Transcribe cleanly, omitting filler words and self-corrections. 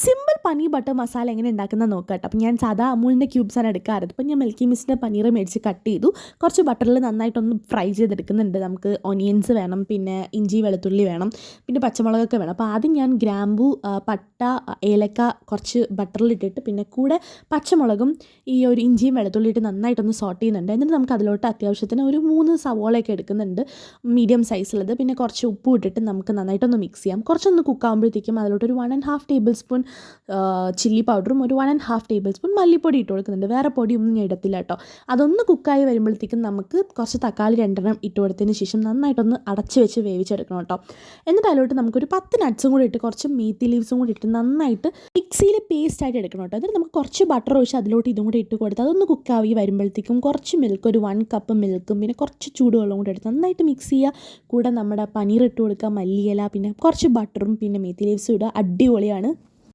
Simple paneer butter masala എങ്ങനെ ഉണ്ടാക്കുന്നത് നോക്കാം കേട്ടോ. അപ്പോൾ ഞാൻ സാധാ അമൂലിൻ്റെ ക്യൂബ്സാണ് എടുക്കാറ്. അപ്പോൾ ഞാൻ മിൽക്കി മിസ്റ്റിൻ്റെ പനീർ മേടിച്ച് കട്ട് ചെയ്തു. കുറച്ച് ബട്ടറിൽ നന്നായിട്ടൊന്ന് ഫ്രൈ ചെയ്തെടുക്കുന്നുണ്ട്. നമുക്ക് ഒനിയൻസ് വേണം, പിന്നെ ഇഞ്ചി വെളുത്തുള്ളി വേണം, പിന്നെ പച്ചമുളകൊക്കെ വേണം. അപ്പോൾ ആദ്യം ഞാൻ ഗ്രാമ്പൂ, പട്ട, ഏലക്ക കുറച്ച് ബട്ടറിലിട്ടിട്ട് പിന്നെ കൂടെ പച്ചമുളകും ഈ ഒരു ഇഞ്ചിയും വെളുത്തുള്ളി ഇട്ട് നന്നായിട്ടൊന്ന് സോട്ട് ചെയ്യുന്നുണ്ട്. എന്നിട്ട് നമുക്ക് അതിലോട്ട് അത്യാവശ്യത്തിന് ഒരു 3 സവോളയൊക്കെ എടുക്കുന്നുണ്ട്, മീഡിയം സൈസുള്ളത്. പിന്നെ കുറച്ച് ഉപ്പും ഇട്ടിട്ട് നമുക്ക് നന്നായിട്ടൊന്ന് മിക്സ് ചെയ്യാം. കുറച്ചൊന്ന് കുക്കാകുമ്പോഴത്തേക്കും അതിലോട്ട് ഒരു 1½ ടേബിൾ സ്പൂൺ ചില്ലി പൗഡറും ഒരു 1½ ടേബിൾ സ്പൂൺ മല്ലിപ്പൊടി ഇട്ട് കൊടുക്കുന്നുണ്ട്. വേറെ പൊടിയൊന്നും ഞാൻ ഇടത്തില്ല കേട്ടോ. അതൊന്ന് കുക്കായി വരുമ്പോഴത്തേക്കും നമുക്ക് കുറച്ച് തക്കാളി 2 ഇട്ട് കൊടുത്തതിന് ശേഷം നന്നായിട്ടൊന്ന് അടച്ച് വെച്ച് വേവിച്ചെടുക്കണം കേട്ടോ. എന്നിട്ട് അതിലോട്ട് നമുക്കൊരു 10 നട്ട്സും കൂടി ഇട്ട് കുറച്ച് മീത്തി ലീവ്സും കൂടി ഇട്ട് നന്നായിട്ട് മിക്സിയിൽ പേസ്റ്റായിട്ട് എടുക്കണം കേട്ടോ. എന്നിട്ട് നമുക്ക് കുറച്ച് ബട്ടർ ഒഴിച്ച് അതിലോട്ട് ഇതും കൂടി ഇട്ട് കൊടുത്ത് അതൊന്ന് കുക്കായി വരുമ്പോഴത്തേക്കും കുറച്ച് മിൽക്ക്, ഒരു 1 കപ്പ് മിൽക്കും പിന്നെ കുറച്ച് ചൂടുവെള്ളം കൂടി എടുത്ത് നന്നായിട്ട് മിക്സ് ചെയ്യുക. കൂടെ നമ്മുടെ പനീർ ഇട്ട് കൊടുക്കുക, മല്ലിയില, പിന്നെ കുറച്ച് ബട്ടറും പിന്നെ മീത്തി ലീവ്സും ഇടുക. അടിപൊളിയാണ്.